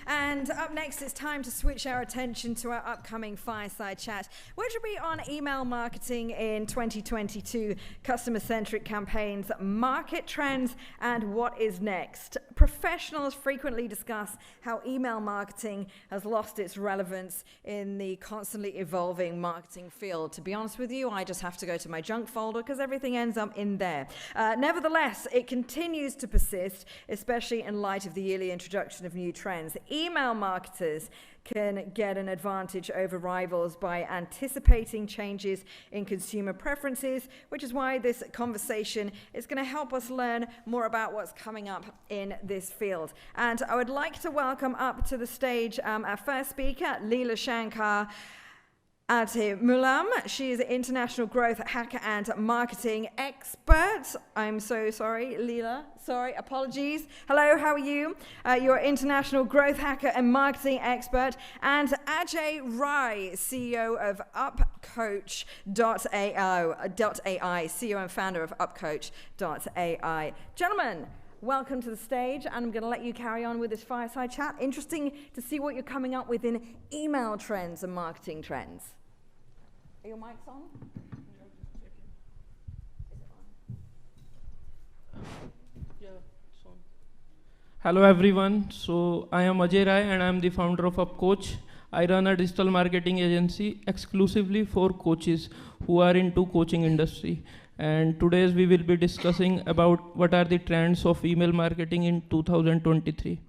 And up next, it's time to switch our attention to our upcoming fireside chat, which will be on email marketing in 2022, customer-centric campaigns, market trends, and what is next. Professionals frequently discuss how email marketing has lost its relevance in the constantly evolving marketing field. To be honest with you, I just have to go to my junk folder because everything ends up in there. Nevertheless, it continues to persist, especially in light of the yearly introduction of new trends. Email marketers can get an advantage over rivals by anticipating changes in consumer preferences, which is why this conversation is going to help us learn more about what's coming up in this field. And I would like to welcome up to the stage our first speaker, Leela Shankar Mulam. She is an international growth hacker and marketing expert. I'm so sorry, Leela. Sorry, apologies. Hello, how are you? You're an international growth hacker and marketing expert. And Ajay Rai, CEO of Upcoach.ai, CEO and founder of Upcoach.ai. Gentlemen, welcome to the stage, and I'm going to let you carry on with this fireside chat. Interesting to see what you're coming up with in email trends and marketing trends. Are your mics on? Yeah, it's on. Hello everyone. So I am Ajay Rai and I am the founder of Upcoach. I run a digital marketing agency exclusively for coaches who are into coaching industry. And today we will be discussing about what are the trends of email marketing in 2023.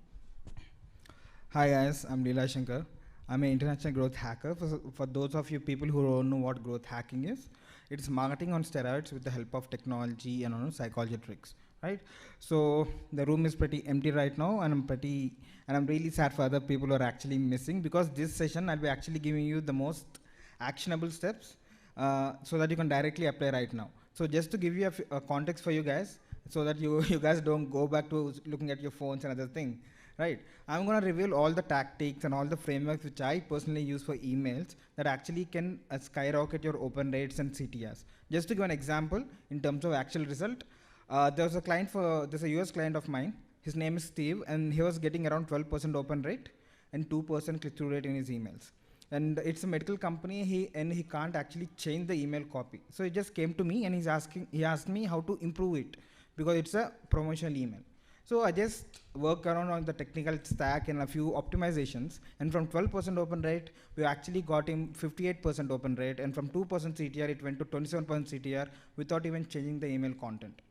Hi guys, I'm Leela Shankar. I'm an international growth hacker. For those of you people who don't know what growth hacking is, it's marketing on steroids with the help of technology and psychology tricks, right? So the room is pretty empty right now, and I'm really sad for other people who are actually missing, because this session I'll be actually giving you the most actionable steps so that you can directly apply right now. So just to give you a context for you guys, so that you guys don't go back to looking at your phones and other thing, right? I'm going to reveal all the tactics and all the frameworks which I personally use for emails that actually can skyrocket your open rates and CTRs. Just to give an example in terms of actual result, there's a US client of mine. His name is Steve, and he was getting around 12% open rate and 2% click-through rate in his emails. And it's a medical company, he can't actually change the email copy. So he just came to me and he asked me how to improve it, because it's a promotional email. So I just work around on the technical stack and a few optimizations, and from 12% open rate, we actually got him 58% open rate, and from 2% CTR, it went to 27% CTR without even changing the email content,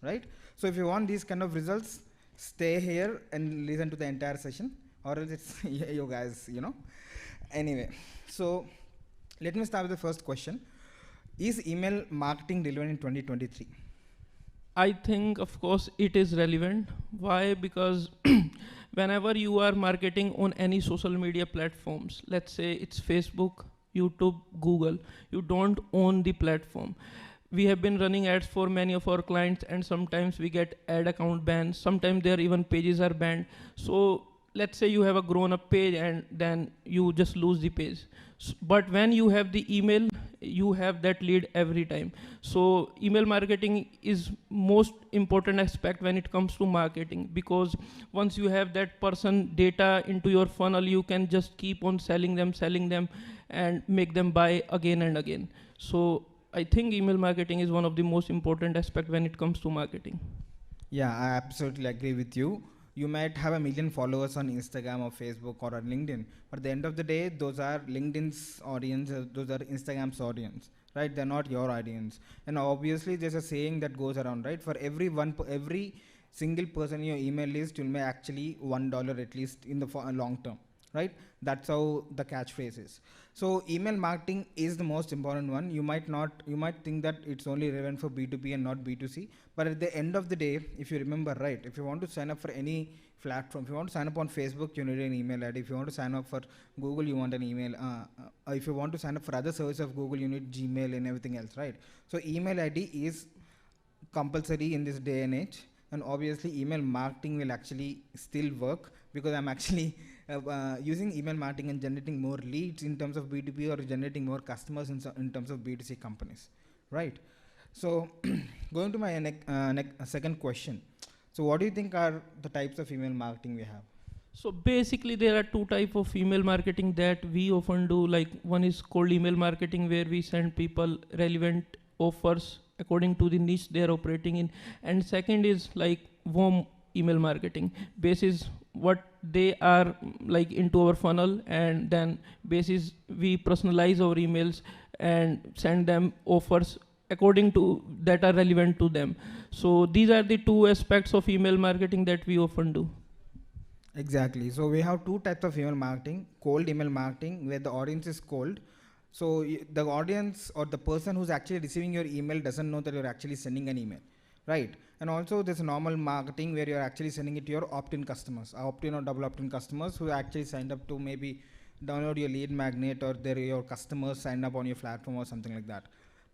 right? So if you want these kind of results, stay here and listen to the entire session, or else it's you guys, Anyway, so let me start with the first question. Is email marketing relevant in 2023? I think, of course, it is relevant. Why? Because whenever you are marketing on any social media platforms, let's say it's Facebook, YouTube, Google, you don't own the platform. We have been running ads for many of our clients, and sometimes we get ad account bans. Sometimes their even pages are banned. So let's say you have a grown up page and then you just lose the page. But when you have the email, you have that lead every time. So email marketing is most important aspect when it comes to marketing, because once you have that person data into your funnel, you can just keep on selling them and make them buy again and again. So I think email marketing is one of the most important aspect when it comes to marketing. Yeah, I absolutely agree with you. You might have 1 million followers on Instagram or Facebook or on LinkedIn, but at the end of the day, those are LinkedIn's audience, those are Instagram's audience, right? They're not your audience. And obviously, there's a saying that goes around, right? For every single person in your email list, you'll make actually $1 at least in the long term, right? That's how the catchphrase is. So email marketing is the most important one. You might think that it's only relevant for B2B and not B2C, but at the end of the day, if you remember, right, if you want to sign up for any platform, if you want to sign up on Facebook, you need an email ID. If you want to sign up for Google, you want an email. If you want to sign up for other services of Google, you need Gmail and everything else, right? So email ID is compulsory in this day and age, and obviously email marketing will actually still work, because I'm actually using email marketing and generating more leads in terms of B2B, or generating more customers in terms of B2C companies, right? So going to my second question. So what do you think are the types of email marketing we have? So basically, there are two type of email marketing that we often do. Like one is cold email marketing, where we send people relevant offers according to the niche they are operating in, and second is like warm email marketing, basis what they are like into our funnel, and then basis we personalize our emails and send them offers according to that are relevant to them. So these are the two aspects of email marketing that we often do. Exactly. So we have two types of email marketing: cold email marketing, where the audience is cold. So the audience or the person who's actually receiving your email doesn't know that you're actually sending an email, right? And also there's normal marketing where you're actually sending it to your opt-in customers, opt-in or double opt-in customers who actually signed up to maybe download your lead magnet, or they're your customers signed up on your platform or something like that.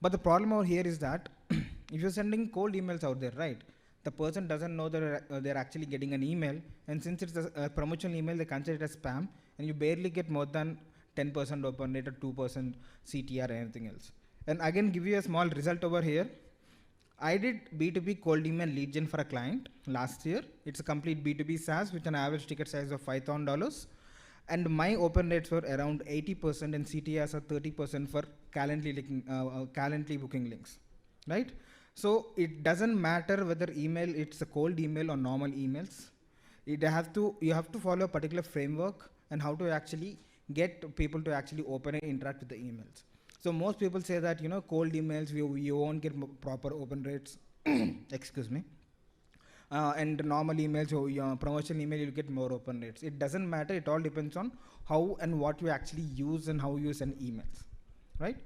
But the problem over here is that if you're sending cold emails out there, right? The person doesn't know that they're actually getting an email, and since it's a promotional email, they consider it as spam, and you barely get more than 10% open rate or 2% CTR or anything else. And again, give you a small result over here. I did B2B cold email lead gen for a client last year. It's a complete B2B SaaS with an average ticket size of $5,000. And my open rates were around 80% and CTRs are 30% for Calendly booking links, right? So it doesn't matter whether email, it's a cold email or normal emails. You have to follow a particular framework and how to actually get people to actually open and interact with the emails. So most people say that, cold emails, you won't get proper open rates. Excuse me. And normal emails, promotional email, you'll get more open rates. It doesn't matter. It all depends on how and what you actually use and how you send emails, right?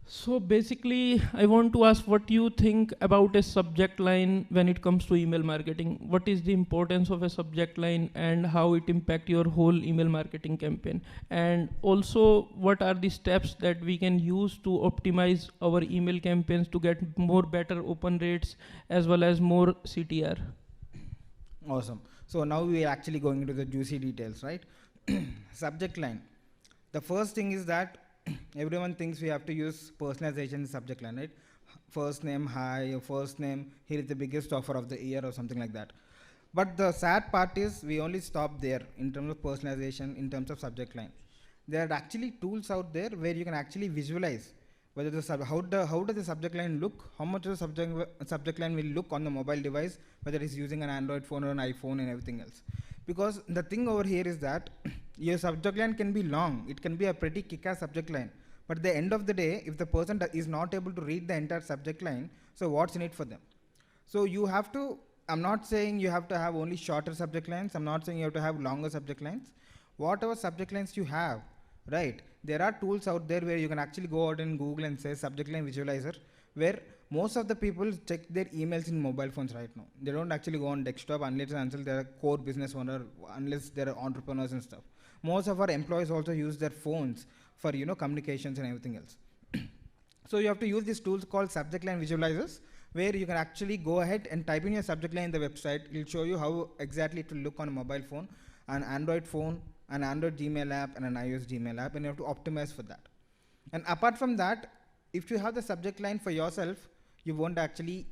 So basically, I want to ask what you think about a subject line when it comes to email marketing. What is the importance of a subject line and how it impact your whole email marketing campaign? And also, what are the steps that we can use to optimize our email campaigns to get more better open rates as well as more CTR? Awesome. So now we are actually going into the juicy details, right? Subject line. The first thing is that everyone thinks we have to use personalization in subject line, right? First name, hi, your first name, here is the biggest offer of the year or something like that. But the sad part is we only stop there in terms of personalization, in terms of subject line. There are actually tools out there where you can actually visualize whether how does the subject line look, how much of the subject line will look on the mobile device, whether it's using an Android phone or an iPhone and everything else. Because the thing over here is that your subject line can be long, it can be a pretty kick-ass subject line, but at the end of the day, if the person is not able to read the entire subject line, so what's in it for them? So you have to, I'm not saying you have to have only shorter subject lines, I'm not saying you have to have longer subject lines. Whatever subject lines you have, right? There are tools out there where you can actually go out and Google and say subject line visualizer, where most of the people check their emails in mobile phones right now. They don't actually go on desktop unless and until they're a core business owner, unless they're entrepreneurs and stuff. Most of our employees also use their phones for communications and everything else. So you have to use these tools called subject line visualizers, where you can actually go ahead and type in your subject line in the website. It will show you how exactly it will look on a mobile phone, an Android phone, an Android Gmail app, and an iOS Gmail app, and you have to optimize for that. And apart from that, if you have the subject line for yourself, you won't actually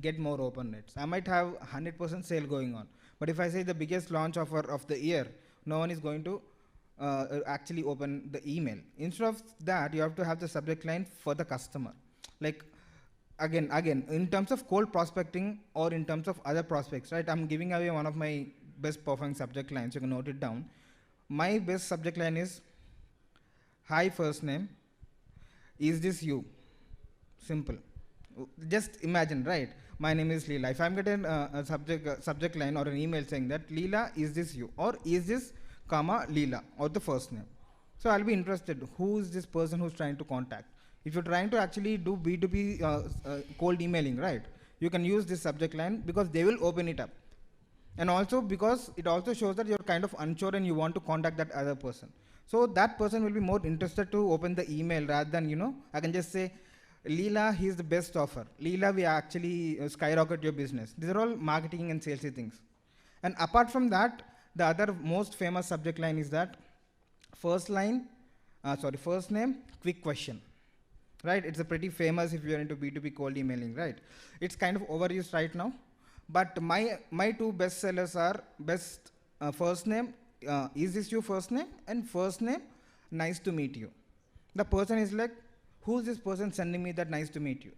get more open rates. I might have 100% sale going on, but if I say the biggest launch offer of the year, no one is going to actually open the email. Instead of that, you have to have the subject line for the customer. Like again, in terms of cold prospecting or in terms of other prospects, right? I'm giving away one of my best performing subject lines. You can note it down. My best subject line is, hi first name, is this you? Simple. Just imagine, right? My name is Leela. If I'm getting a subject line or an email saying that, Leela, is this you? Or is this, comma, Leela, or the first name? So I'll be interested. Who is this person who's trying to contact? If you're trying to actually do B2B cold emailing, right? You can use this subject line because they will open it up. And also because it also shows that you're kind of unsure and you want to contact that other person. So that person will be more interested to open the email rather than, I can just say, Leela, he's the best offer. Leela, we actually skyrocket your business. These are all marketing and salesy things. And apart from that, the other most famous subject line is that first name, quick question. Right? It's a pretty famous if you're into B2B cold emailing, right? It's kind of overused right now. But my two best sellers are best first name, is this your first name? And first name, nice to meet you. The person is like, who's this person sending me that nice to meet you?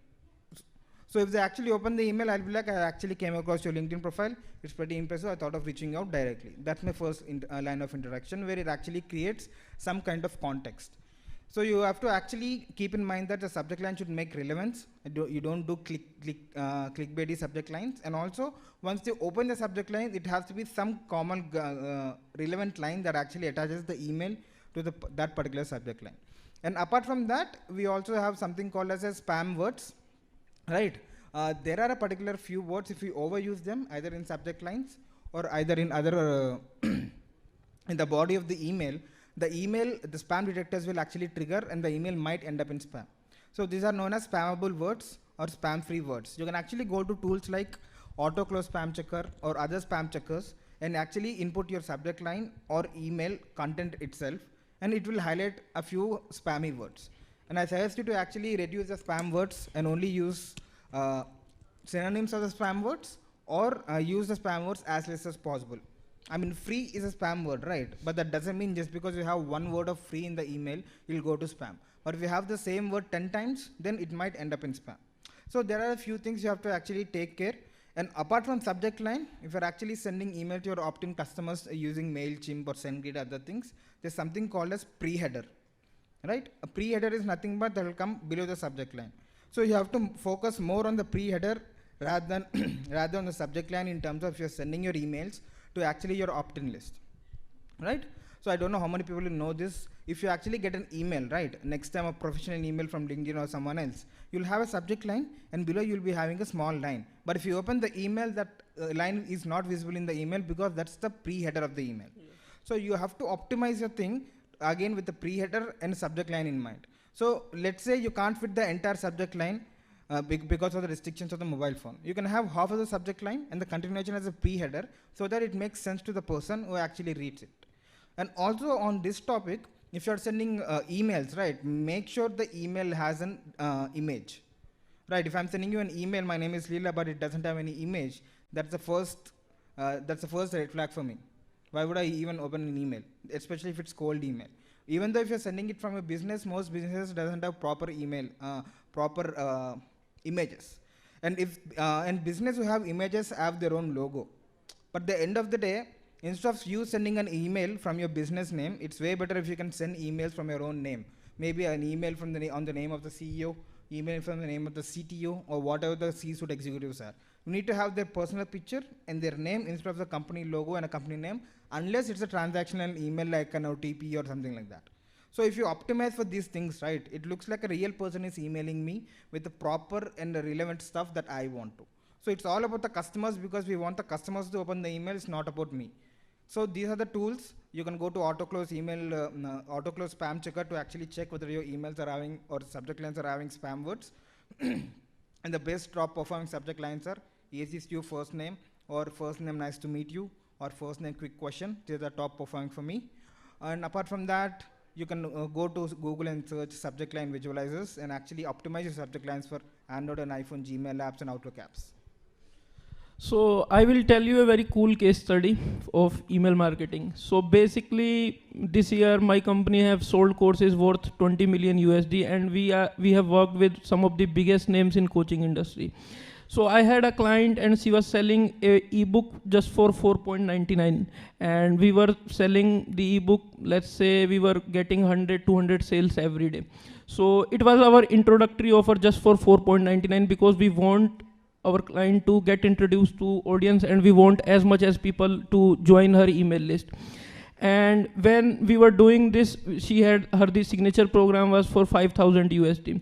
So if they actually open the email, I'll be like, I actually came across your LinkedIn profile. It's pretty impressive. I thought of reaching out directly. That's my first line of introduction, where it actually creates some kind of context. So you have to actually keep in mind that the subject line should make relevance. You don't do clickbaity subject lines. And also, once you open the subject line, it has to be some common relevant line that actually attaches the email to that particular subject line. And apart from that, we also have something called as spam words, right? There are a particular few words, if we overuse them, either in subject lines or either in other, in the body of the email, the spam detectors will actually trigger and the email might end up in spam. So these are known as spammable words or spam-free words. You can actually go to tools like auto-close spam checker or other spam checkers and actually input your subject line or email content itself, and it will highlight a few spammy words. And I suggest you to actually reduce the spam words and only use synonyms of the spam words, or use the spam words as less as possible. I mean, free is a spam word, right? But that doesn't mean just because you have one word of free in the email, you'll go to spam. But if you have the same word 10 times, then it might end up in spam. So there are a few things you have to actually take care. And apart from subject line, if you're actually sending email to your opt-in customers using MailChimp or SendGrid, other things, there's something called as pre-header, right? A pre-header is nothing but that will come below the subject line. So you have to focus more on the pre-header rather than rather on the subject line in terms of if you're sending your emails to actually your opt-in list, right? So I don't know how many people know this. If you actually get an email, right, next time a professional email from LinkedIn or someone else, you'll have a subject line and below you'll be having a small line. But if you open the email, that line is not visible in the email because that's the pre-header of the email. Yeah. So you have to optimize your thing again with the pre-header and subject line in mind. So let's say you can't fit the entire subject line because of the restrictions of the mobile phone. You can have half of the subject line and the continuation as a pre-header so that it makes sense to the person who actually reads it. And also on this topic, if you're sending emails, right, make sure the email has an image, right? If I'm sending you an email, my name is Leela, but it doesn't have any image, that's the first red flag for me. Why would I even open an email, especially if it's cold email? Even though if you're sending it from a business, most businesses doesn't have proper email, images. And if and business who have images have their own logo. But at the end of the day, instead of you sending an email from your business name, it's way better if you can send emails from your own name. Maybe an email from on the name of the CEO, email from the name of the CTO, or whatever the C-suite executives are. You need to have their personal picture and their name instead of the company logo and a company name, unless it's a transactional email like an OTP or something like that. So if you optimize for these things, right, it looks like a real person is emailing me with the proper and the relevant stuff that I want to. So it's all about the customers because we want the customers to open the email, it's not about me. So these are the tools. You can go to auto-close email, auto-close spam checker to actually check whether your emails are having or subject lines are having spam words. And the best top performing subject lines are, is this your first name, or first name nice to meet you, or first name quick question. These are top performing for me. And apart from that, you can go to Google and search subject line visualizers and actually optimize your subject lines for Android and iPhone, Gmail apps and Outlook apps. So I will tell you a very cool case study of email marketing. So basically this year my company have sold courses worth 20 million USD, and we have worked with some of the biggest names in coaching industry. So I had a client and she was selling a ebook just for 4.99, and we were selling the ebook, let's say we were getting 100, 200 sales every day. So it was our introductory offer just for 4.99 because we want our client to get introduced to audience and we want as much as people to join her email list. And when we were doing this, she had the signature program was for 5,000 USD.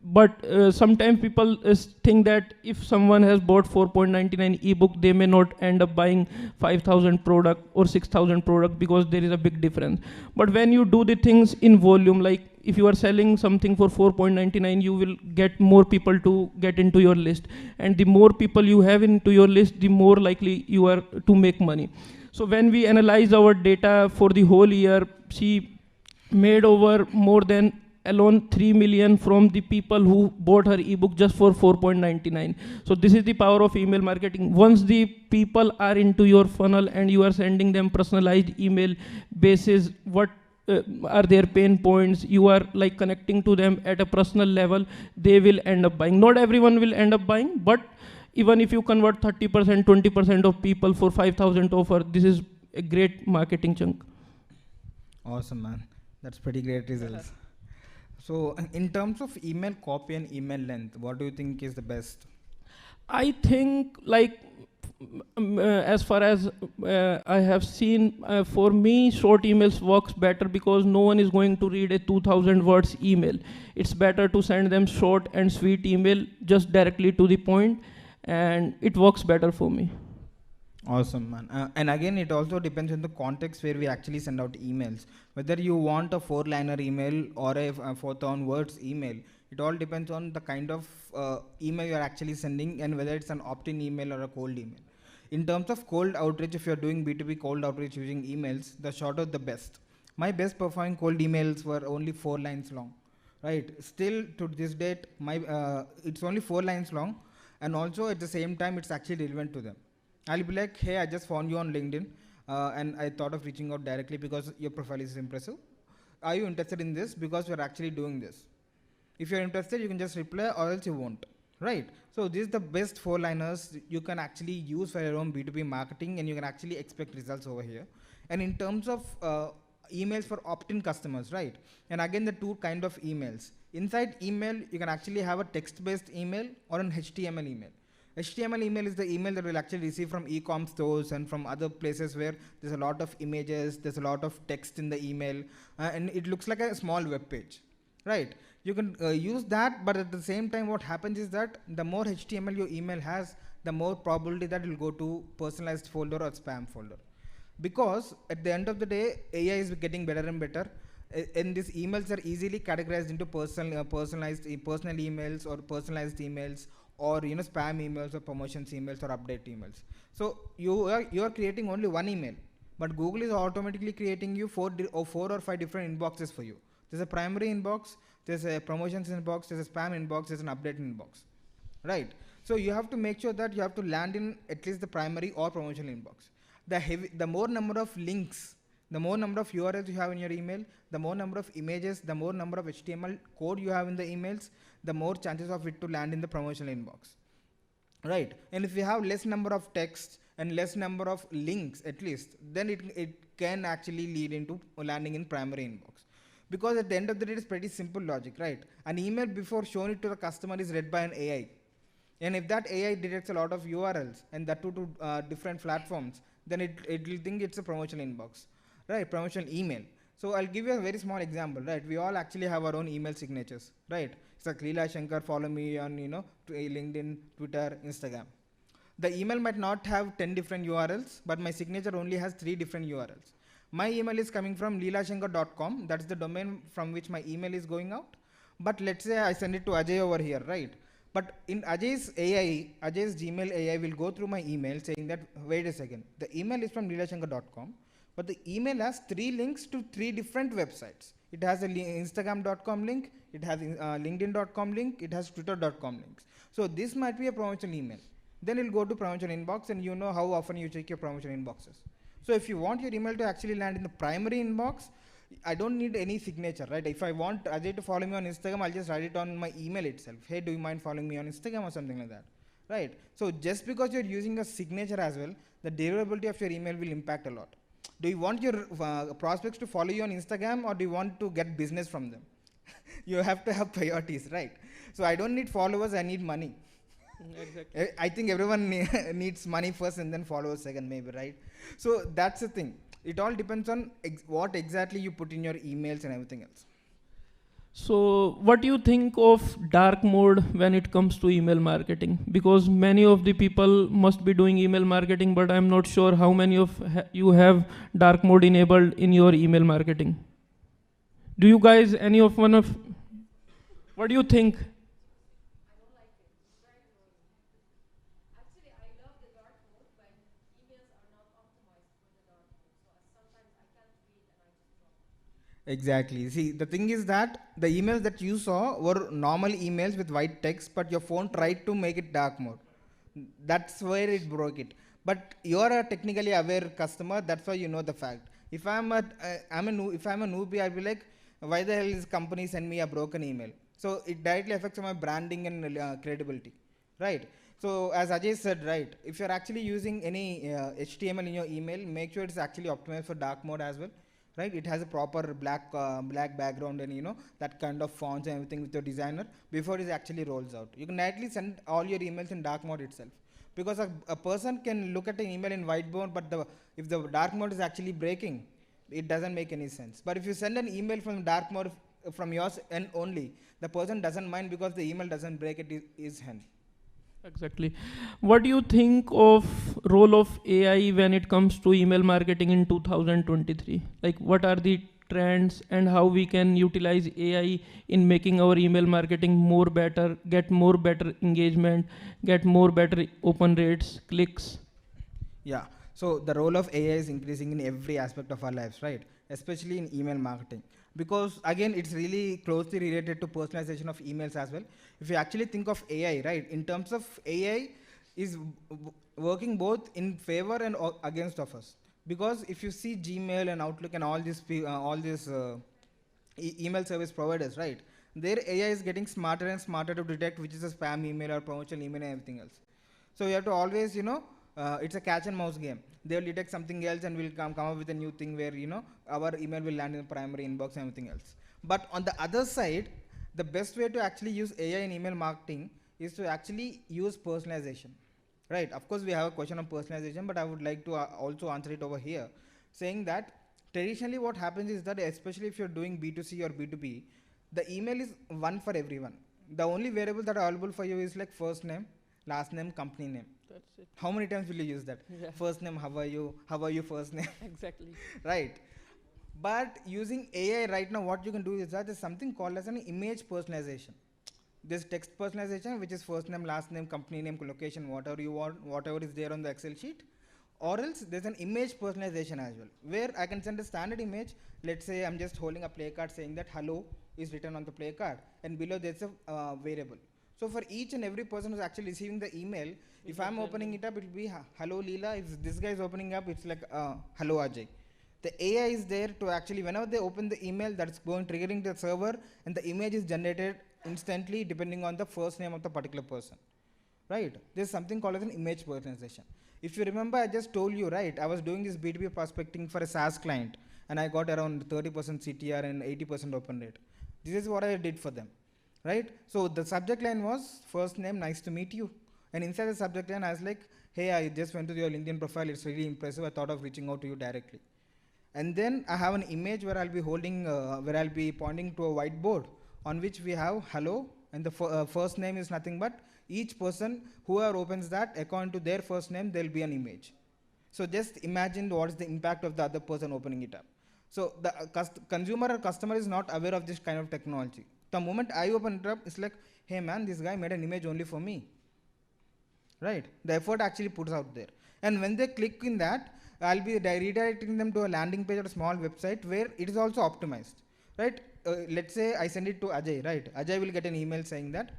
But sometimes people think that if someone has bought 4.99 ebook, they may not end up buying 5,000 product or 6,000 product because there is a big difference. But when you do the things in volume, like if you are selling something for 4.99, you will get more people to get into your list. And the more people you have into your list, the more likely you are to make money. So when we analyze our data for the whole year, she made over more than alone 3 million from the people who bought her ebook just for 4.99. So this is the power of email marketing. Once the people are into your funnel and you are sending them personalized email basis what are their pain points, you are like connecting to them at a personal level, they will end up buying. Not everyone will end up buying, but even if you convert 30%, 20% of people for 5,000 offer, this is a great marketing chunk. Awesome, man. That's pretty great results. So, in terms of email copy and email length, what do you think is the best? I think like as far as I have seen, for me, short emails works better because no one is going to read a 2,000 words email. It's better to send them short and sweet email, just directly to the point, and it works better for me. Awesome, man. And again, it also depends on the context where we actually send out emails. Whether you want a four-liner email or a 4,000 words email, it all depends on the kind of email you're actually sending and whether it's an opt-in email or a cold email. In terms of cold outreach, if you're doing B2B cold outreach using emails, the shorter the best. My best performing cold emails were only 4 lines long, right? Still to this date, it's only 4 lines long, and also at the same time, it's actually relevant to them. I'll be like, hey, I just found you on LinkedIn, and I thought of reaching out directly because your profile is impressive. Are you interested in this? Because we're actually doing this. If you're interested, you can just reply, or else you won't. Right? So this is the best 4 liners you can actually use for your own B2B marketing, and you can actually expect results over here. And in terms of emails for opt-in customers, right? And again, the two kind of emails. Inside email, you can actually have a text-based email or an HTML email. HTML email is the email that we'll actually receive from e-com stores and from other places where there's a lot of images, there's a lot of text in the email, and it looks like a small web page, right? You can use that, but at the same time, what happens is that the more HTML your email has, the more probability that it will go to personalized folder or spam folder. Because at the end of the day, AI is getting better and better, and these emails are easily categorized into personalized personal emails or personalized emails, or spam emails or promotions emails or update emails. So you are creating only one email, but Google is automatically creating you four or five different inboxes for you. There's a primary inbox, there's a promotions inbox, there's a spam inbox, there's an update inbox, right? So you have to make sure that you have to land in at least the primary or promotional inbox. The more number of links, the more number of URLs you have in your email, the more number of images, the more number of HTML code you have in the emails, the more chances of it to land in the promotional inbox, right? And if you have less number of text and less number of links at least, then it can actually lead into landing in primary inbox. Because at the end of the day, it's pretty simple logic, right? An email before showing it to the customer is read by an AI. And if that AI detects a lot of URLs and that to different platforms, then it will think it's a promotional inbox, right? Promotional email. So I'll give you a very small example, right? We all actually have our own email signatures, right? It's like Leela Shankar, follow me on LinkedIn, Twitter, Instagram. The email might not have 10 different URLs, but my signature only has 3 different URLs. My email is coming from leelashankar.com. That's the domain from which my email is going out. But let's say I send it to Ajay over here, right? But in Ajay's AI, Ajay's Gmail AI will go through my email saying that, wait a second, the email is from leelashankar.com, but the email has 3 links to 3 different websites. It has a Instagram.com link, it has LinkedIn.com link, it has Twitter.com links. So this might be a promotional email. Then it'll go to promotional inbox, and you know how often you check your promotional inboxes. So if you want your email to actually land in the primary inbox, I don't need any signature, right? If I want Ajay to follow me on Instagram, I'll just write it on my email itself. Hey, do you mind following me on Instagram or something like that, right? So just because you're using a signature as well, the deliverability of your email will impact a lot. Do you want your prospects to follow you on Instagram, or do you want to get business from them? You have to have priorities, right? So I don't need followers, I need money. Exactly. I think everyone needs money first and then followers second, maybe, right? So that's the thing. It all depends on what exactly you put in your emails and everything else. So, what do you think of dark mode when it comes to email marketing? Because many of the people must be doing email marketing, but I'm not sure how many of you have dark mode enabled in your email marketing. Do you guys, any of one of, what do you think? Exactly. See, the thing is that the emails that you saw were normal emails with white text, but your phone tried to make it dark mode. That's where it broke it. But you're a technically aware customer. That's why you know the fact. If I'm a newbie, I'll be like, why the hell is company send me a broken email? So it directly affects my branding and credibility, right? So as Ajay said, right, if you're actually using any HTML in your email, make sure it's actually optimized for dark mode as well, right? It has a proper black background and that kind of fonts and everything with your designer before it actually rolls out. You can directly send all your emails in dark mode itself, because a person can look at an email in white mode, but if the dark mode is actually breaking, it doesn't make any sense. But if you send an email from dark mode from yours end only, the person doesn't mind because the email doesn't break it his hand. Exactly. What do you think of role of AI when it comes to email marketing in 2023? Like, what are the trends and how we can utilize AI in making our email marketing more better, get more better engagement, get more better open rates, clicks? Yeah. So the role of AI is increasing in every aspect of our lives, right? Especially in email marketing. Because again, it's really closely related to personalization of emails as well. If you actually think of AI, right, in terms of AI is working both in favor and against of us. Because if you see Gmail and Outlook and all these email service providers, right, their AI is getting smarter and smarter to detect which is a spam email or promotional email and everything else. So you have to always, it's a catch and mouse game. They will detect something else and will come up with a new thing where our email will land in the primary inbox and everything else. But on the other side, the best way to actually use AI in email marketing is to actually use personalization. Right. Of course, we have a question on personalization, but I would like to also answer it over here, saying that traditionally what happens is that, especially if you're doing B2C or B2B, the email is one for everyone. The only variable that are available for you is like first name, last name, company name. That's it. How many times will you use that? Yeah. First name, how are you? How are you first name? Exactly. Right. But using AI right now, what you can do is that there's something called as an image personalization. There's text personalization, which is first name, last name, company name, location, whatever you want, whatever is there on the Excel sheet. Or else there's an image personalization as well, where I can send a standard image. Let's say I'm just holding a play card saying that hello is written on the play card, and below there's a variable. So for each and every person who's actually receiving the email, if I'm opening it up, it will be hello Leela. If this guy is opening up, it's like hello Ajay. The AI is there to actually, whenever they open the email, that's going triggering the server, and the image is generated instantly depending on the first name of the particular person, right? There's something called as an image personalization. If you remember, I just told you, right, I was doing this B2B prospecting for a SaaS client, and I got around 30% CTR and 80% open rate. This is what I did for them, right? So the subject line was first name, nice to meet you. And inside the subject line, I was like, hey, I just went to your LinkedIn profile, it's really impressive, I thought of reaching out to you directly. And then I have an image where where I'll be pointing to a whiteboard on which we have hello, and the first name is nothing but each person, whoever opens that, according to their first name, there'll be an image. So just imagine what is the impact of the other person opening it up. So the consumer or customer is not aware of this kind of technology. The moment I open it up, it's like, hey man, this guy made an image only for me, right? The effort actually puts out there. And when they click in that, I'll be redirecting them to a landing page or a small website where it is also optimized, right? Let's say I send it to Ajay, right? Ajay will get an email saying that,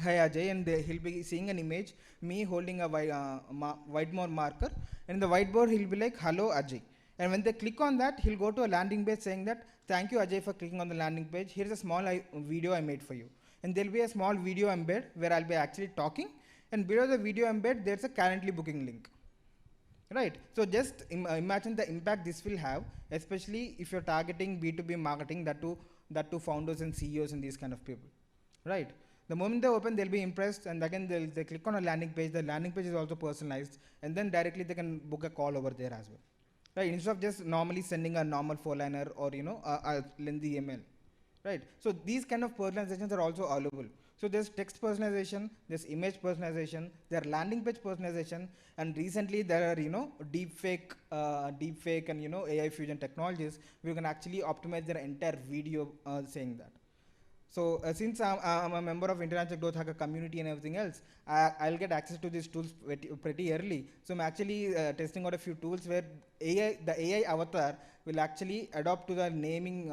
hi Ajay, and he'll be seeing an image, me holding a whiteboard marker, and in the whiteboard he'll be like, hello Ajay. And when they click on that, he'll go to a landing page saying that, thank you Ajay for clicking on the landing page. Here's a small video I made for you. And there'll be a small video embed where I'll be actually talking, and below the video embed, there's a currently booking link. Right. So just imagine the impact this will have, especially if you're targeting B2B marketing, that to founders and CEOs and these kind of people. Right. The moment they open, they'll be impressed, and again they click on a landing page. The landing page is also personalized, and then directly they can book a call over there as well. Right. Instead of just normally sending a normal 4-liner or a lengthy email. Right. So these kind of personalizations are also available. So there's text personalization, there's image personalization, there are landing page personalization, and recently there are deepfake and AI fusion technologies. We can actually optimize their entire video saying that. So since I'm a member of International Growth Hacker community and everything else, I'll get access to these tools pretty early. So I'm actually testing out a few tools where the AI avatar will actually adopt to the naming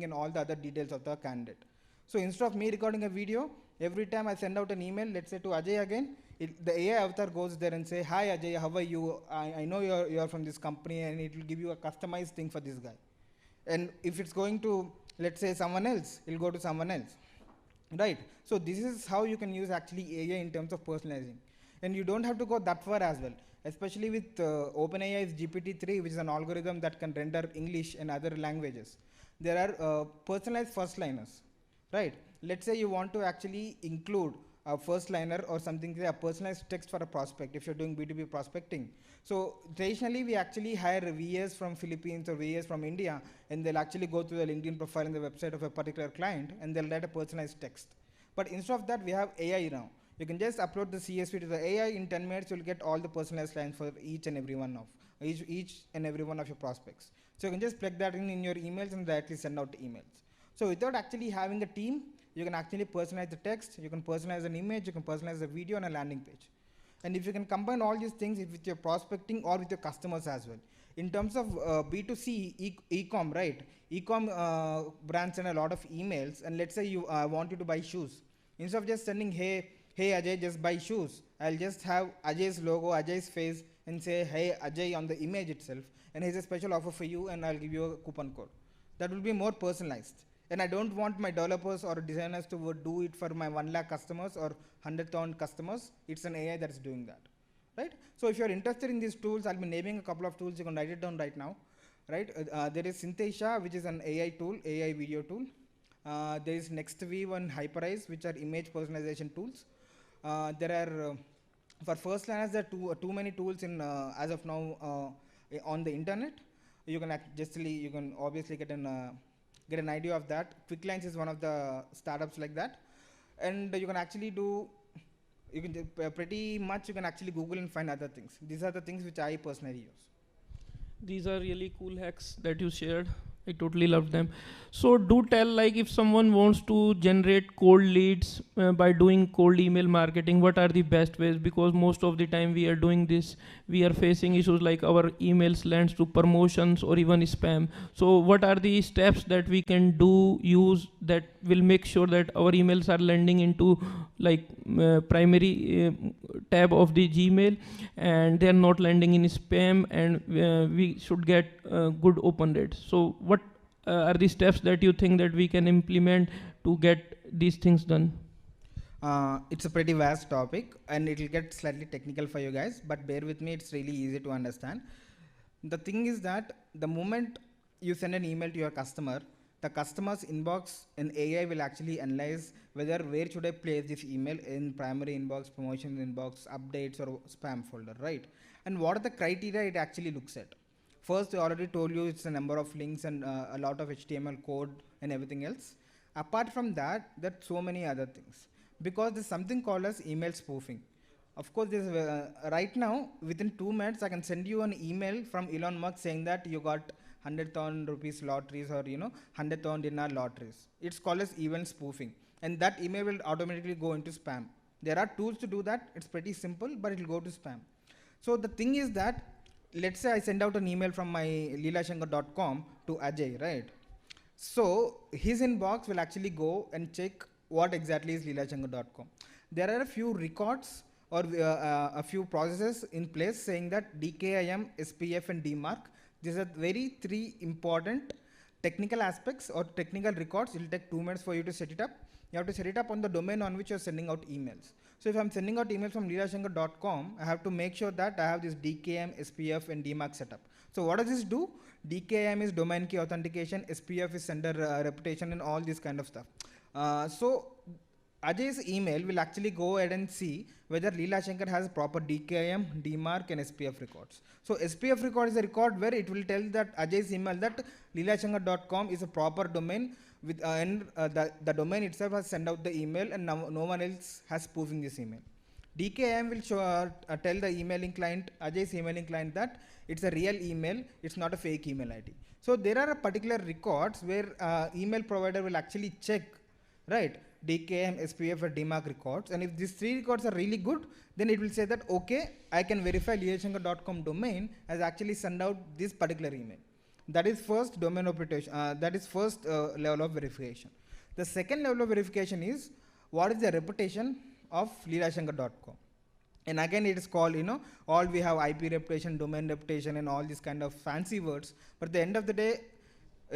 and all the other details of the candidate. So instead of me recording a video, every time I send out an email, let's say to Ajay again, the AI avatar goes there and say, "Hi Ajay, how are you? I know you're from this company," and it will give you a customized thing for this guy. And if it's going to, let's say, someone else, it'll go to someone else, right? So this is how you can use actually AI in terms of personalizing, and you don't have to go that far as well, especially with OpenAI's GPT-3, which is an algorithm that can render English and other languages. There are personalized first liners, right? Let's say you want to actually include a first liner or something, say a personalized text for a prospect if you're doing B2B prospecting. So traditionally we actually hire VAs from Philippines or VAs from India, and they'll actually go to the LinkedIn profile and the website of a particular client and they'll write a personalized text. But instead of that, we have AI now. You can just upload the CSV to the AI. In 10 minutes you'll get all the personalized lines for each and every one of your prospects. So you can just plug that in your emails and directly send out emails. So without actually having a team, you can actually personalize the text, you can personalize an image, you can personalize a video and a landing page. And if you can combine all these things with your prospecting or with your customers as well. In terms of B2C e-com, right? E-com brands send a lot of emails, and let's say you want you to buy shoes. Instead of just sending, hey Ajay, just buy shoes, I'll just have Ajay's logo, Ajay's face, and say, hey Ajay on the image itself, and here's a special offer for you, and I'll give you a coupon code. That will be more personalized. And I don't want my developers or designers to do it for my 1 lakh customers or 100,000 customers. It's an AI that's doing that, right? So if you're interested in these tools, I'll be naming a couple of tools. You can write it down right now, right? There is Synthesia, which is an AI tool, AI video tool. There is NextView and Hyperize, which are image personalization tools. There are, for first liners, there are too many tools in as of now on the internet. You can you can obviously get an idea of that. Quicklines is one of the startups like that, and you can actually do, you can pretty much you can actually Google and find other things. These are the things which I personally use. These are really cool hacks that you shared. I totally loved them. So do tell, like, if someone wants to generate cold leads by doing cold email marketing, what are the best ways? Because most of the time we are doing this, we are facing issues like our emails lands to promotions or even spam. So what are the steps that we can use that will make sure that our emails are landing into like primary tab of the Gmail, and they are not landing in spam, and we should get good open rates. So what are the steps that you think that we can implement to get these things done? It's a pretty vast topic and it will get slightly technical for you guys, but bear with me, it's really easy to understand. The thing is that the moment you send an email to your customer, the customer's inbox and AI will actually analyze where should I place this email, in primary inbox, promotion inbox, updates, or spam folder, right? And what are the criteria it actually looks at? First, I already told you it's a number of links and a lot of HTML code and everything else. Apart from that, there are so many other things, because there's something called as email spoofing. Of course, right now, within 2 minutes, I can send you an email from Elon Musk saying that you got 100,000 rupees lotteries, or 100,000 dinar lotteries. It's called as email spoofing, and that email will automatically go into spam. There are tools to do that. It's pretty simple, but it will go to spam. So the thing is that, let's say I send out an email from my leelashankar.com to Ajay, right? So his inbox will actually go and check what exactly is leelashankar.com. There are a few records or a few processes in place saying that DKIM, SPF, and DMARC. These are three very important technical aspects or technical records. It will take 2 minutes for you to set it up. You have to set it up on the domain on which you're sending out emails. So if I'm sending out emails from leelashankar.com, I have to make sure that I have this DKIM, SPF, and DMARC set up. So what does this do? DKIM is domain key authentication, SPF is sender reputation, and all this kind of stuff. So Ajay's email will actually go ahead and see whether Leela Shankar has proper DKIM, DMARC, and SPF records. So SPF record is a record where it will tell that Ajay's email that leelashankar.com is a proper domain, with the domain itself has sent out the email, and no one else has spoofing this email. DKIM will tell the emailing client, Ajay's emailing client, that it's a real email, it's not a fake email ID. So there are particular records where email provider will actually check, right? DKM, SPF, or DMARC records. And if these three records are really good, then it will say that, okay, I can verify leelashankar.com domain has actually sent out this particular email. That is first domain operation. That is first level of verification. The second level of verification is what is the reputation of leelashankar.com. And again, it is called, all we have IP reputation, domain reputation, and all these kind of fancy words. But at the end of the day,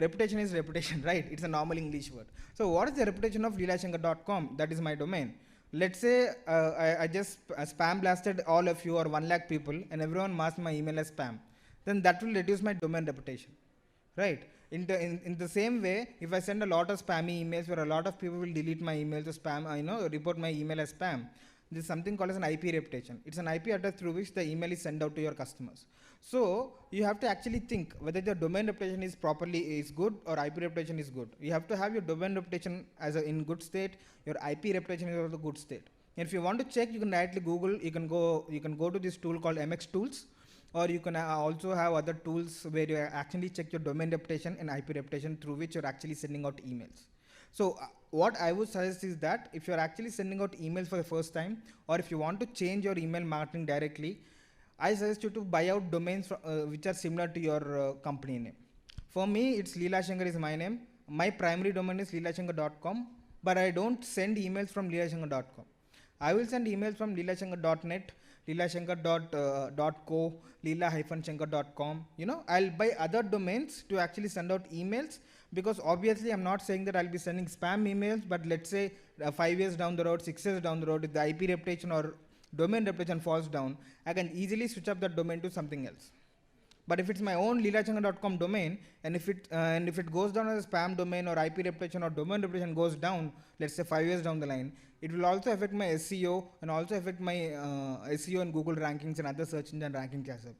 reputation is reputation, right? It's a normal English word. So what is the reputation of leelashankar.com? That is my domain. Let's say I just spam blasted all of you or 1 lakh people and everyone marks my email as spam. Then that will reduce my domain reputation, right? In the same way, if I send a lot of spammy emails where a lot of people will delete my email to spam, report my email as spam, this is something called as an IP reputation. It's an IP address through which the email is sent out to your customers. So you have to actually think whether the domain reputation is good or IP reputation is good. You have to have your domain reputation in good state. Your IP reputation is also good state. And if you want to check, you can directly Google. You can go to this tool called MX Tools, or you can also have other tools where you actually check your domain reputation and IP reputation through which you're actually sending out emails. So what I would suggest is that if you're actually sending out emails for the first time, or if you want to change your email marketing directly, I suggest you to buy out domains which are similar to your company name. For me, it's Leela Shankar is my name. My primary domain is leelashankar.com, but I don't send emails from leelashankar.com. I will send emails from leelashankar.net, leelashankar.co, leela-shankar.com. I'll buy other domains to actually send out emails, because obviously I'm not saying that I'll be sending spam emails, but let's say 5 years down the road, 6 years down the road, if the IP reputation or domain reputation falls down, I can easily switch up that domain to something else. But if it's my own leelashankar.com domain, and if it goes down as a spam domain, or IP reputation or domain reputation goes down, let's say 5 years down the line, it will also affect my SEO and also affect my SEO and Google rankings and other search engine rankings as well.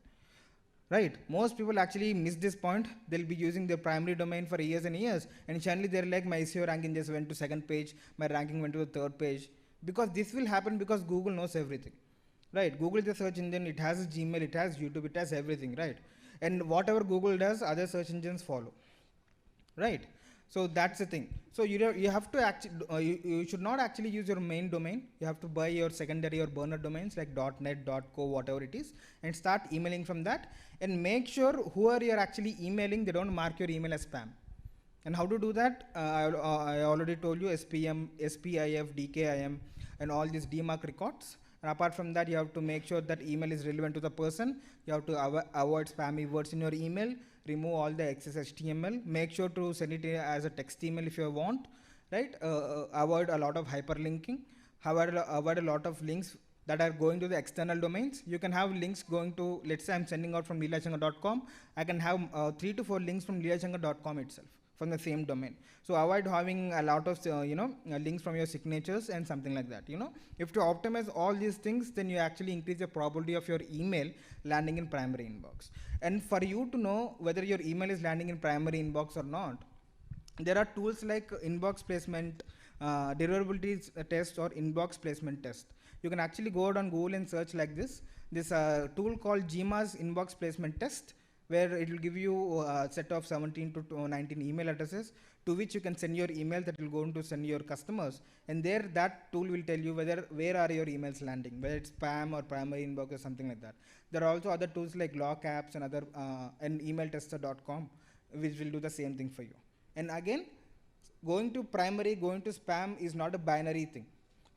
Right? Most people actually miss this point. They'll be using their primary domain for years and years, and suddenly they're like, my SEO ranking just went to 2nd page, my ranking went to the 3rd page. Because this will happen because Google knows everything. Right? Google is a search engine, it has Gmail, it has YouTube, it has everything, right? And whatever Google does, other search engines follow. Right? So that's the thing. So you have to actually, you should not actually use your main domain. You have to buy your secondary or burner domains like .net, .co, whatever it is, and start emailing from that. And make sure whoever you're actually emailing, they don't mark your email as spam. And how to do that? I already told you SPM, SPIF, DKIM, and all these DMARC records. And apart from that, you have to make sure that email is relevant to the person. You have to avoid spammy words in your email, remove all the excess HTML, make sure to send it as a text email if you want, right? Avoid a lot of hyperlinking, avoid a lot of links that are going to the external domains. You can have links going to, let's say I'm sending out from leelashankar.com, I can have 3 to 4 links from leelashankar.com itself, from the same domain. So avoid having a lot of links from your signatures and something like that. If you optimize all these things, then you actually increase the probability of your email landing in primary inbox. And for you to know whether your email is landing in primary inbox or not, there are tools like inbox placement, deliverability test, or inbox placement test. You can actually go out on Google and search like this. This tool called GMA's inbox placement test, where it will give you a set of 17 to 19 email addresses to which you can send your email that will go to send your customers. And there, that tool will tell you where are your emails landing, whether it's spam or primary inbox or something like that. There are also other tools like Lock Apps and other and emailtester.com, which will do the same thing for you. And again, going to primary, going to spam is not a binary thing,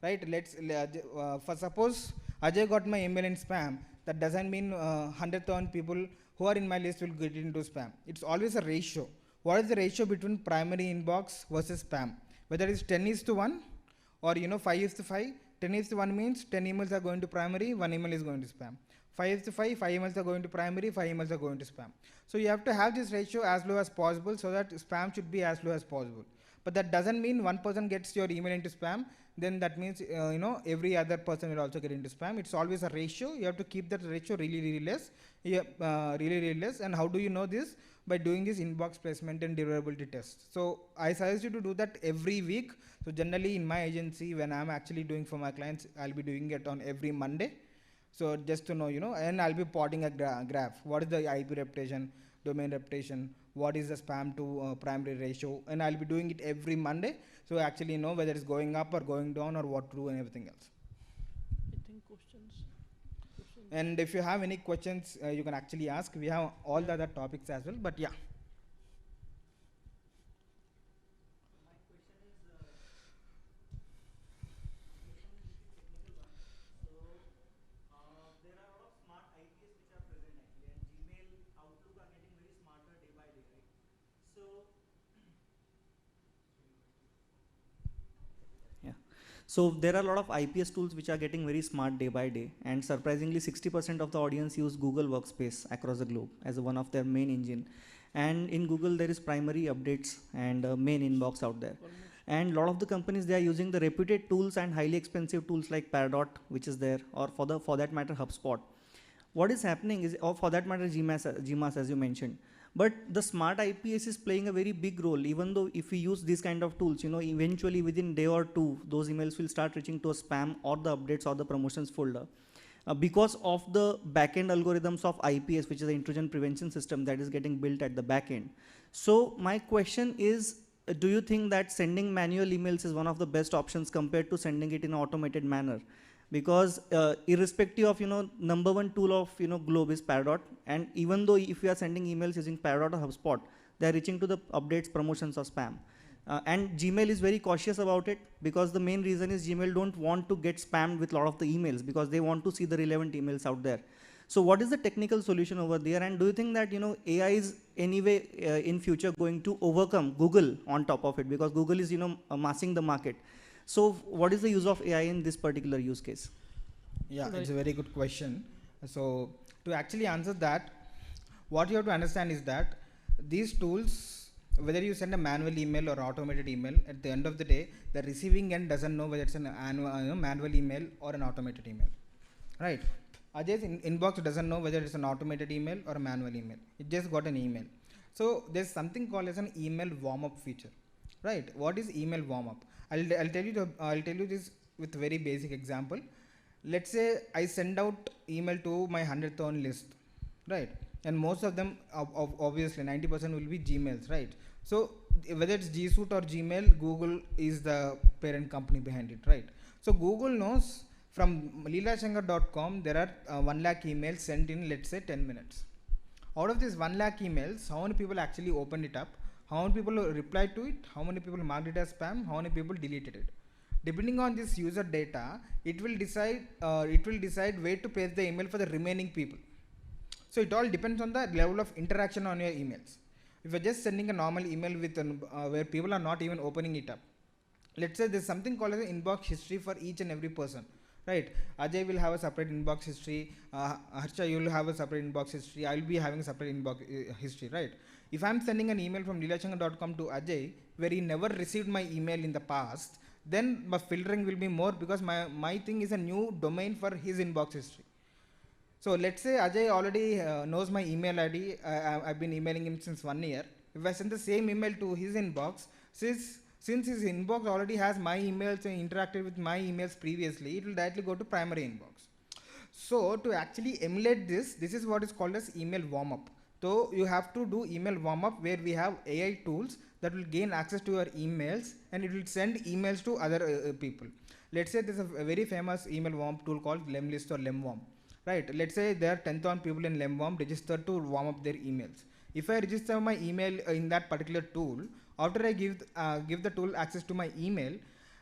right? For suppose Ajay got my email in spam, that doesn't mean 100,000 people who are in my list will get into spam. It's always a ratio. What is the ratio between primary inbox versus spam? Whether it's 10:1 or 5:5. 10:1 means 10 emails are going to primary, 1 email is going to spam. 5:5, 5 emails are going to primary, 5 emails are going to spam. So you have to have this ratio as low as possible so that spam should be as low as possible. But that doesn't mean one person gets your email into spam, then that means every other person will also get into spam. It's always a ratio. You have to keep that ratio really less. Really less. And how do you know this? By doing this inbox placement and deliverability tests. So I suggest you to do that every week. So generally in my agency, when I'm actually doing for my clients, I'll be doing it on every Monday. So just to know, and I'll be plotting a graph. What is the IP reputation, domain reputation, what is the spam to primary ratio, and I'll be doing it every Monday. So I actually know whether it's going up or going down or what to do and everything else. I think questions. And if you have any questions, you can actually ask. We have all the other topics as well, but yeah. Yeah. So there are a lot of IPS tools which are getting very smart day by day, and surprisingly 60% of the audience use Google Workspace across the globe as one of their main engine. And in Google there is primary updates and main inbox out there. And a lot of the companies, they are using the reputed tools and highly expensive tools like Pardot, which is there, or for that matter HubSpot. What is happening is, or for that matter GMAS as you mentioned, but the smart IPS is playing a very big role. Even though if we use these kind of tools, eventually within day or two those emails will start reaching to a spam or the updates or the promotions folder, because of the backend algorithms of IPS, which is the intrusion prevention system that is getting built at the backend. So my question is, do you think that sending manual emails is one of the best options compared to sending it in an automated manner? Because irrespective of number one tool of globe is Pardot, and even though if we are sending emails using Pardot or HubSpot, they are reaching to the updates, promotions or spam. And Gmail is very cautious about it, because the main reason is Gmail don't want to get spammed with a lot of the emails, because they want to see the relevant emails out there. So what is the technical solution over there, and do you think that AI is anyway in future going to overcome Google on top of it, because Google is massing the market? So what is the use of AI in this particular use case? Yeah, it's a very good question. So to actually answer that, what you have to understand is that these tools, whether you send a manual email or automated email, at the end of the day, the receiving end doesn't know whether it's an manual email or an automated email, right? Ajay's inbox doesn't know whether it's an automated email or a manual email. It just got an email. So there's something called as an email warm-up feature, right? What is email warm-up? I'll tell you this with very basic example. Let's say I send out email to my 100th on list, right? And most of them, obviously 90% will be Gmails, right? So whether it's G Suite or Gmail, Google is the parent company behind it, right? So Google knows from leelashankar.com there are 1 lakh emails sent in, let's say 10 minutes. Out of these 1 lakh emails, how many people actually opened it up? How many people replied to it? How many people marked it as spam? How many people deleted it? Depending on this user data, it will decide where to place the email for the remaining people. So it all depends on the level of interaction on your emails. If you're just sending a normal email with where people are not even opening it up, let's say there's something called as an inbox history for each and every person, right? Ajay will have a separate inbox history. Harsha, you will have a separate inbox history. I will be having a separate inbox history, right? If I'm sending an email from leelashankar.com to Ajay, where he never received my email in the past, then my filtering will be more, because my thing is a new domain for his inbox history. So let's say Ajay already knows my email ID. I've been emailing him since 1 year. If I send the same email to his inbox, since his inbox already has my emails and interacted with my emails previously, it will directly go to primary inbox. So to actually emulate this is what is called as email warm-up. So you have to do email warm-up where we have AI tools that will gain access to your emails, and it will send emails to other people. Let's say there's a very famous email warm tool called Lemlist or Lemwarm, right? Let's say there are 10,000 people in Lemwarm registered to warm up their emails. If I register my email in that particular tool, after I give the tool access to my email,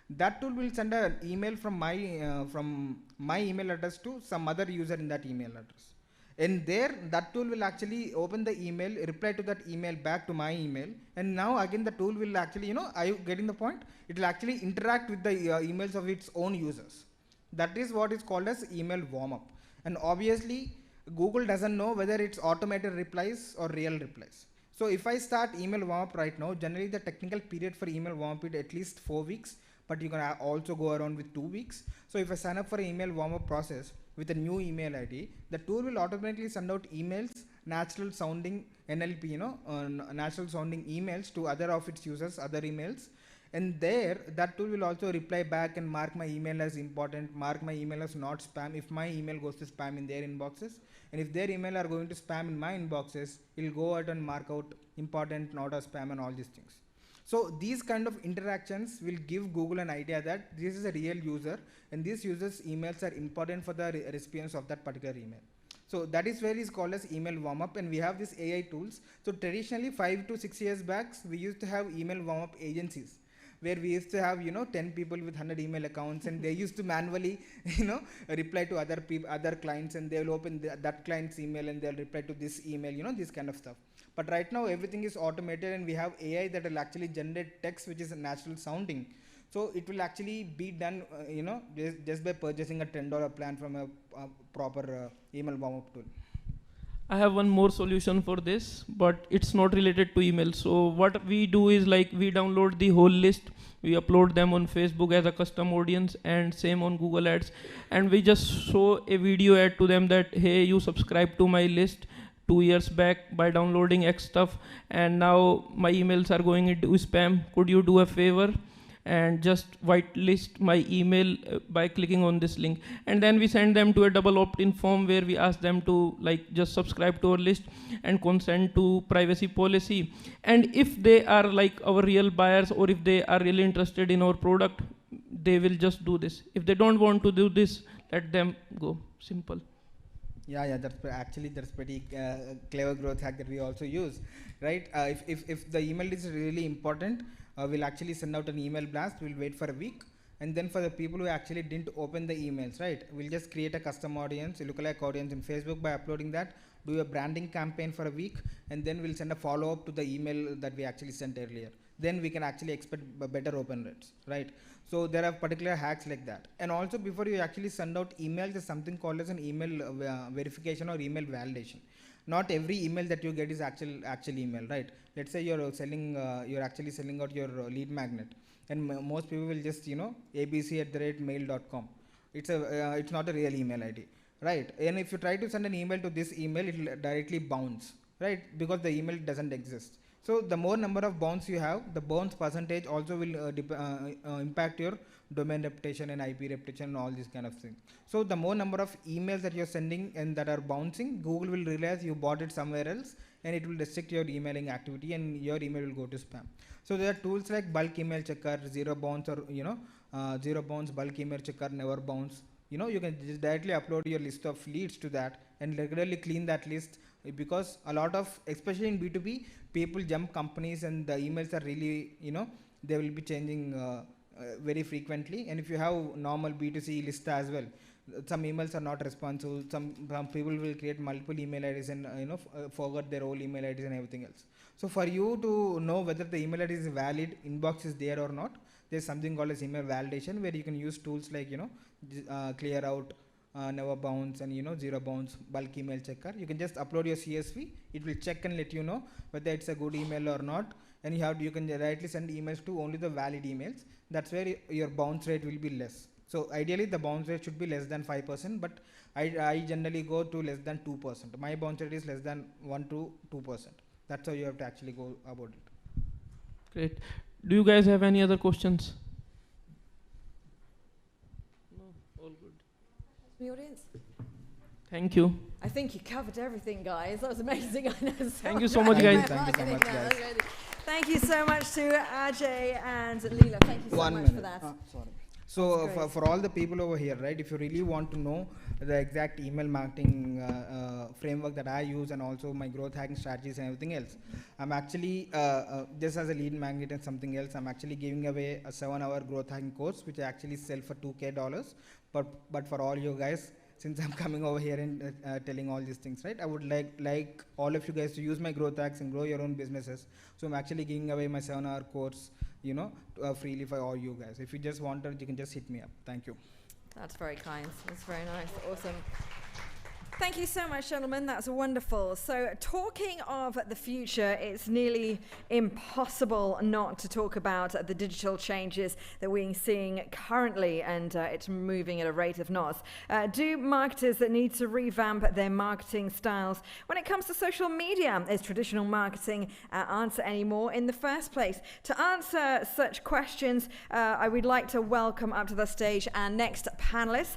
that tool will send an email from my email address to some other user in that email address. And there, that tool will actually open the email, reply to that email back to my email, and now again the tool will actually, are you getting the point? It will actually interact with the emails of its own users. That is what is called as email warm-up. And obviously, Google doesn't know whether it's automated replies or real replies. So if I start email warm-up right now, generally the technical period for email warm-up is at least 4 weeks, but you can also go around with 2 weeks. So if I sign up for an email warm-up process with a new email ID, the tool will automatically send out emails, natural sounding NLP, natural sounding emails to other of its users, other emails. And there, that tool will also reply back and mark my email as important, mark my email as not spam if my email goes to spam in their inboxes. And if their email are going to spam in my inboxes, it'll go out and mark out important, not as spam, and all these things. So these kind of interactions will give Google an idea that this is a real user, and these users' emails are important for the recipients of that particular email. So that is where it's called as email warm-up, and we have these AI tools. So traditionally, 5 to 6 years back, we used to have email warm-up agencies, where we used to have 10 people with 100 email accounts, and they used to manually reply to other clients, and they will open that client's email and they'll reply to this email, this kind of stuff. But right now everything is automated, and we have AI that will actually generate text which is natural sounding. So it will actually be done just by purchasing a $10 plan from a proper email warm-up tool. I have one more solution for this, but it's not related to email. So what we do is like we download the whole list, we upload them on Facebook as a custom audience, and same on Google Ads, and we just show a video ad to them that, hey, you subscribe to my list 2 years back by downloading X stuff, and now my emails are going into spam. Could you do a favor and just whitelist my email by clicking on this link? And then we send them to a double opt-in form where we ask them to like just subscribe to our list and consent to privacy policy. And if they are like our real buyers, or if they are really interested in our product, they will just do this. If they don't want to do this, let them go. Simple. Yeah, that's pretty clever growth hack that we also use, right? If the email is really important, we'll actually send out an email blast. We'll wait for a week, and then for the people who actually didn't open the emails, right? We'll just create a custom audience, a lookalike audience in Facebook by uploading that. Do a branding campaign for a week, and then we'll send a follow-up to the email that we actually sent earlier. Then we can actually expect better open rates, right? So there are particular hacks like that. And also, before you actually send out email, there's something called as an email verification or email validation. Not every email that you get is actual email, right? Let's say you're actually selling out your lead magnet, and most people will just abc@mail.com. It's not a real email ID, right? And if you try to send an email to this email, it will directly bounce, right? Because the email doesn't exist. So the more number of bounce you have, the bounce percentage also will impact your domain reputation and IP reputation and all these kind of things. So the more number of emails that you're sending and that are bouncing, Google will realize you bought it somewhere else, and it will restrict your emailing activity, and your email will go to spam. So there are tools like bulk email checker, zero bounce, or zero bounce, bulk email checker, never bounce. You can just directly upload your list of leads to that and regularly clean that list, because a lot of, especially in B2B, people jump companies, and the emails are really, they will be changing very frequently. And if you have normal B2C list as well, some emails are not responsive. Some people will create multiple email IDs and forget their old email IDs and everything else. So for you to know whether the email ID is valid, inbox is there or not, there's something called as email validation, where you can use tools like clear out, never bounce, and zero bounce, bulk email checker. You can just upload your CSV. It will check and let you know whether it's a good email or not, and you can directly send emails to only the valid emails. That's where your bounce rate will be less. So ideally the bounce rate should be less than 5%, but I generally go to less than 2%. My bounce rate is less than 1 to 2%. That's how you have to actually go about it. Great. Do you guys have any other questions? No, all good. The audience? Thank you. I think you covered everything, guys. That was amazing. I know. Thank you so much, guys. Thank you so much, guys. Thank you so much to Ajay and Leela. Thank you so much for that. Sorry. So for all the people over here, right, if you really want to know the exact email marketing framework that I use, and also my growth hacking strategies and everything else, I'm actually, just as a lead magnet and something else, I'm actually giving away a 7-hour growth hacking course, which I actually sell for $2,000. But for all you guys, since I'm coming over here and telling all these things, right, I would like all of you guys to use my growth hacks and grow your own businesses. So I'm actually giving away my 7-hour course, freely for all you guys. If you just want it, you can just hit me up. Thank you. That's very kind. That's very nice. Awesome. Thank you so much, gentlemen. That's wonderful. So, talking of the future, it's nearly impossible not to talk about the digital changes that we're seeing currently, and it's moving at a rate of knots. Do marketers that need to revamp their marketing styles when it comes to social media? Is traditional marketing answer anymore in the first place? To answer such questions, I would like to welcome up to the stage our next panelists.